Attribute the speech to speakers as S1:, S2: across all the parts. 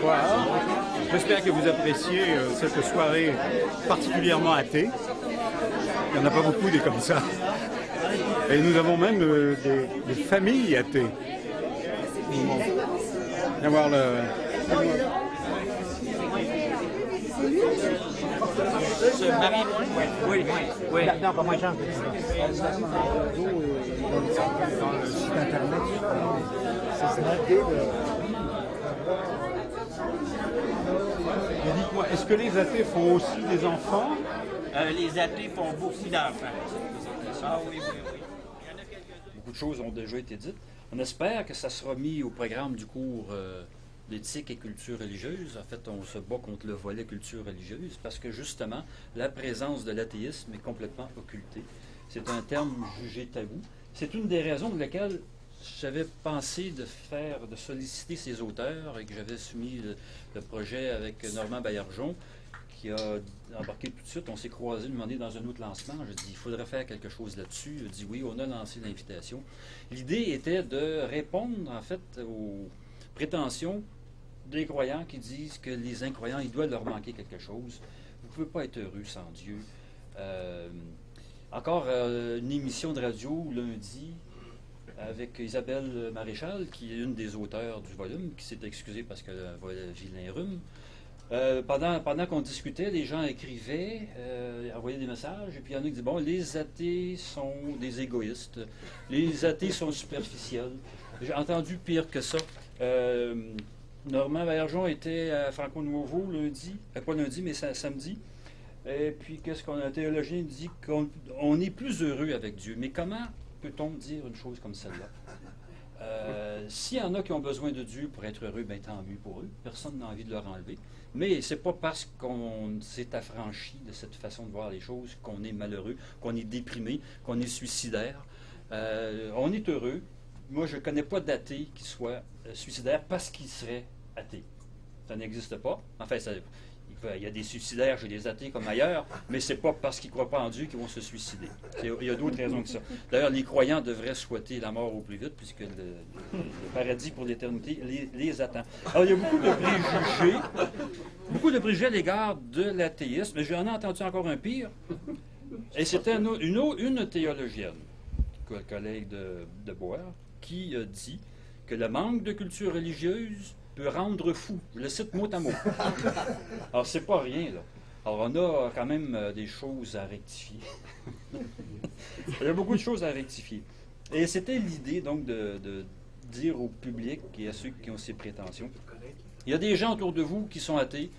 S1: soir. J'espère que vous appréciez cette soirée particulièrement athée. Il n'y en a pas beaucoup des comme ça. Et nous avons même des familles athées. Viens voir le...
S2: Marie, oui, oui.
S3: Non, pas moi, Jean. Dans le site internet, c'est l'idée de...
S1: Mais dites-moi, est-ce que les athées font aussi des enfants?
S2: Les athées font beaucoup d'enfants. Ah oui, oui, oui.
S4: Beaucoup de choses ont déjà été dites. On espère que ça sera mis au programme du cours d'éthique et culture religieuse. En fait, on se bat contre le volet culture religieuse parce que justement, la présence de l'athéisme est complètement occultée. C'est un terme jugé tabou. C'est une des raisons pour lesquelles j'avais pensé de solliciter ces auteurs et que j'avais soumis le projet avec Normand Baillargeon, qui a embarqué tout de suite. On s'est croisés, demandé dans un autre lancement. Je dis, il faudrait faire quelque chose là-dessus. Il a dit oui, on a lancé l'invitation. L'idée était de répondre, en fait, aux prétentions des croyants qui disent que les incroyants, il doit leur manquer quelque chose. Vous ne pouvez pas être heureux sans Dieu. Encore une émission de radio lundi avec Isabelle Maréchal, qui est une des auteurs du volume, qui s'est excusée parce qu'elle avait vilain rhume. Pendant qu'on discutait, les gens écrivaient, envoyaient des messages, et puis il y en a qui disaient, bon, les athées sont des égoïstes, les athées sont superficiels. J'ai entendu pire que ça. Normand Baillargeon était à Franco Nuovo lundi, pas lundi, mais samedi. Et puis, qu'est-ce qu'on a? Un théologien dit qu'on est plus heureux avec Dieu. Mais comment peut-on dire une chose comme celle-là? S'il y en a qui ont besoin de Dieu pour être heureux, bien tant mieux pour eux. Personne n'a envie de leur enlever. Mais c'est pas parce qu'on s'est affranchi de cette façon de voir les choses qu'on est malheureux, qu'on est déprimé, qu'on est suicidaire. On est heureux. Moi, je ne connais pas d'athée qui soit suicidaire parce qu'il serait athée. Ça n'existe pas. Enfin, il y a des suicidaires chez les athées comme ailleurs, mais c'est pas parce qu'ils ne croient pas en Dieu qu'ils vont se suicider. Il y a d'autres raisons que ça. D'ailleurs, les croyants devraient souhaiter la mort au plus vite, puisque le paradis pour l'éternité les attend. Alors, il y a beaucoup de préjugés à l'égard de l'athéisme, mais j'en ai entendu encore un pire. Et c'était une théologienne, collègue de Boer, qui dit que le manque de culture religieuse peut rendre fou. Je le cite mot à mot. Alors, c'est pas rien, là. Alors, on a quand même des choses à rectifier. Il y a beaucoup de choses à rectifier. Et c'était l'idée, donc, de dire au public et à ceux qui ont ces prétentions. Il y a des gens autour de vous qui sont athées,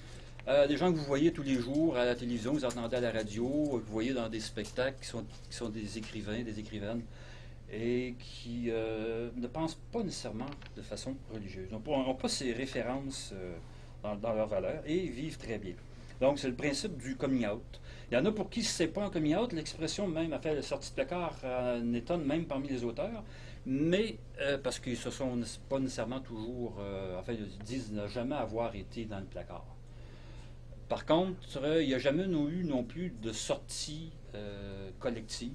S4: des gens que vous voyez tous les jours à la télévision, vous entendez à la radio, que vous voyez dans des spectacles qui sont des écrivains, des écrivaines, et qui ne pensent pas nécessairement de façon religieuse. Ils n'ont pas ces références dans leurs valeurs et vivent très bien. Donc, c'est le principe du coming out. Il y en a pour qui ce n'est pas un coming out, l'expression même a fait la sortie de placard en étonne même parmi les auteurs, mais parce qu'ils ne se sont pas nécessairement toujours, ils disent ne jamais avoir été dans le placard. Par contre, il n'y a jamais eu non plus de sortie collective,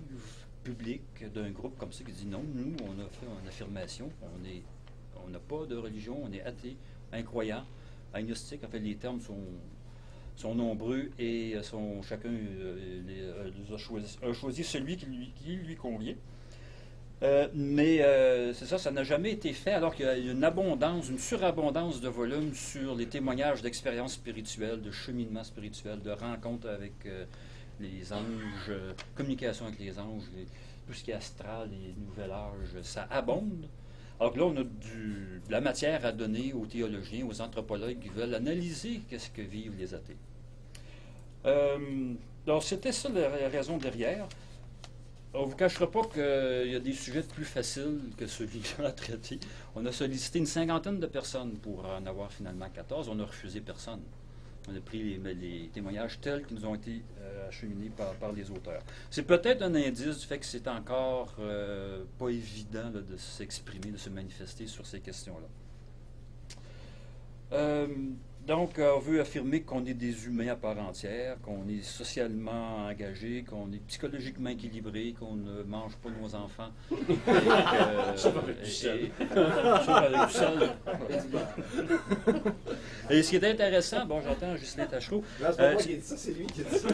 S4: publique d'un groupe comme ça qui dit non, nous, on a fait une affirmation, on n'a pas de religion, on est athée, incroyant, agnostique. En fait, les termes sont nombreux et chacun a choisi celui qui lui convient. Mais c'est ça n'a jamais été fait, alors qu'il y a une surabondance de volumes sur les témoignages d'expériences spirituelles, de cheminement spirituel, de rencontres avec les anges, communication avec les anges, tout ce qui est astral et nouvel âge, ça abonde. Alors que là, on a de la matière à donner aux théologiens, aux anthropologues qui veulent analyser qu'est-ce que vivent les athées. Alors, c'était ça la raison derrière. On ne vous cachera pas qu'il y a des sujets plus faciles que celui-là à traiter. On a sollicité une 50aine de personnes pour en avoir finalement 14. On a refusé personne. On a pris les témoignages tels qu'ils nous ont été acheminés par les auteurs. C'est peut-être un indice du fait que c'est encore pas évident là, de s'exprimer, de se manifester sur ces questions-là. Donc, on veut affirmer qu'on est des humains à part entière, qu'on est socialement engagés, qu'on est psychologiquement équilibrés, qu'on ne mange pas nos enfants. Sauf avec du sel. Et ce qui est intéressant, bon, j'entends Justin Tachereau.
S5: Non, c'est pas moi qui ai dit ça, c'est lui qui a dit ça.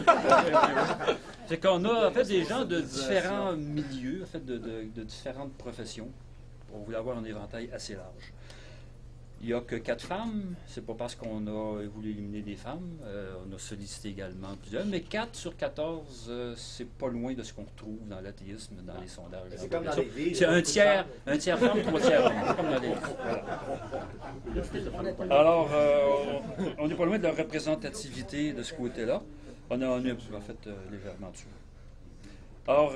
S4: C'est qu'on a en fait des gens de différents milieux, en fait, de différentes professions. On voulait avoir un éventail assez large. Il n'y a que 4 femmes. C'est pas parce qu'on a voulu éliminer des femmes. On a sollicité également plusieurs. Mais 4 sur 14, c'est pas loin de ce qu'on retrouve dans l'athéisme, dans les sondages.
S5: C'est comme dans les villes.
S4: C'est un tiers femme, 3 tiers hommes. Comme dans les voilà. Alors, on n'est pas loin de la représentativité de ce côté-là. On est en fait légèrement dessus. Alors,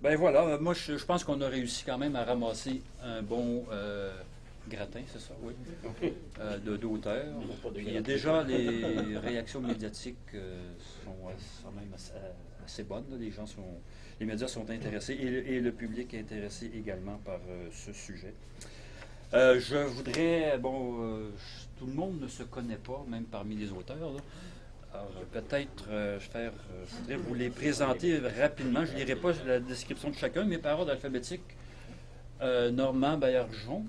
S4: ben voilà, moi je pense qu'on a réussi quand même à ramasser un bon gratin, c'est ça, oui, d'auteurs. Il y a déjà les réactions médiatiques sont même assez bonnes. Là. Les médias sont intéressés et le public est intéressé également par ce sujet. Je voudrais, tout le monde ne se connaît pas, même parmi les auteurs. Là. Alors, peut-être, je voudrais vous les présenter rapidement. Je ne lirai pas la description de chacun, mais par ordre alphabétique. Normand Baillargeon,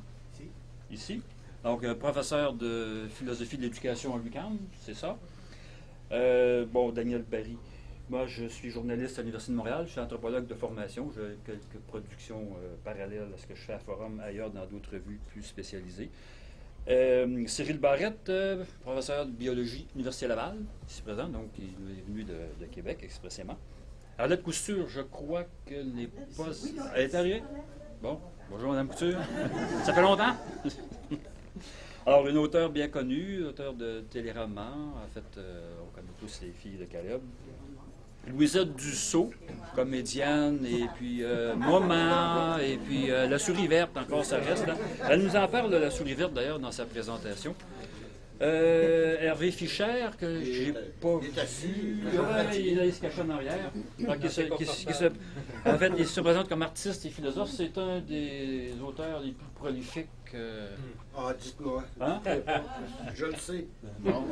S4: ici. Donc, professeur de philosophie de l'éducation à l'UQAM, c'est ça. Daniel Barry. Moi, je suis journaliste à l'Université de Montréal. Je suis anthropologue de formation. J'ai quelques productions parallèles à ce que je fais à Forum, ailleurs dans d'autres revues plus spécialisées. Cyril Barrette, professeur de biologie, Université Laval, ici présent, donc il est venu de Québec expressément. Arlette Couture, je crois qu'elle n'est pas... Elle est arrivée? Bon, bonjour Mme Couture. Ça fait longtemps? Alors, une auteure bien connue, auteure de Téléroman, en fait, on connaît tous les filles de Caleb. Louisette Dussault, comédienne, et puis Moment, et puis La Souris Verte, encore ça reste. Là. Elle nous en parle de La Souris Verte, d'ailleurs, dans sa présentation. Hervé Fischer, que j'ai pas vu. Il se cache en arrière. En fait, il se présente comme artiste et philosophe. C'est un des auteurs les plus prolifiques.
S5: Ah, dites-moi.
S4: Hein?
S5: Je le sais.
S4: Bon.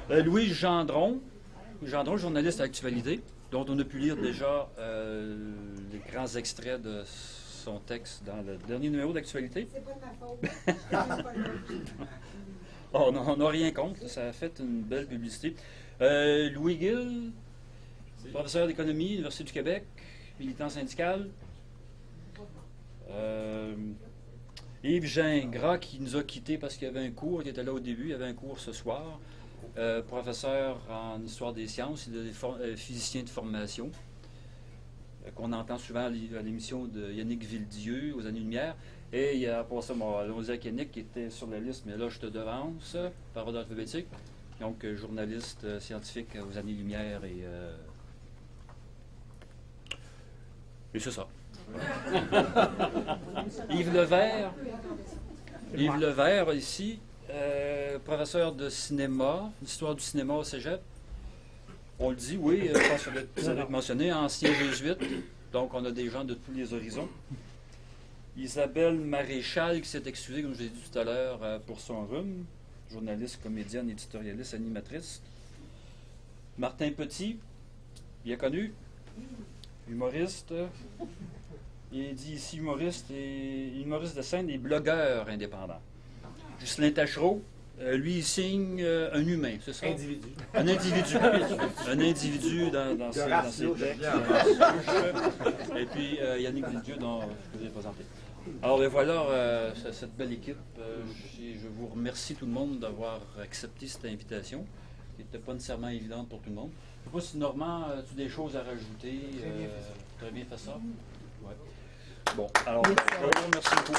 S4: Louis Gendron, journaliste à Actualité, dont on a pu lire déjà les grands extraits de son texte dans le dernier numéro d'Actualité.
S6: C'est pas ma faute.
S4: On n'a rien contre, ça a fait une belle publicité. Louis Gill, professeur d'économie, Université du Québec, militant syndical. Yves Gingras, qui nous a quittés parce qu'il y avait un cours, il était là au début, il y avait un cours ce soir. Professeur en histoire des sciences, il est physicien de formation, qu'on entend souvent à l'émission de Yannick Villedieu, aux Années-Lumière. Et il y a pour ça Lonziac Yannick qui était sur la liste, mais là je te devance, par ordre alphabétique. Donc journaliste scientifique aux Années-Lumière et c'est ça. Yves Levert, ici. Professeur de cinéma, d'histoire du cinéma au Cégep. On le dit, oui, je pense que ça doit être mentionné, ancien jésuite, donc on a des gens de tous les horizons. Isabelle Maréchal, qui s'est excusée, comme je l'ai dit tout à l'heure, pour son rhume, journaliste, comédienne, éditorialiste, animatrice. Martin Petit, bien connu, humoriste. Il dit ici humoriste de scène et blogueur indépendant. Justin Tachereau, lui, il signe un humain, c'est ça?
S5: Individu.
S4: Un individu. Un individu dans ses textes. Et puis Yannick Villedieu, dont je vous ai présenté. Alors, et voilà cette belle équipe. Je vous remercie tout le monde d'avoir accepté cette invitation, qui n'était pas nécessairement évidente pour tout le monde. Je ne sais pas si Normand, tu as des choses à rajouter. Très bien fait ça. Ouais. Bon, alors, je vous remercie beaucoup.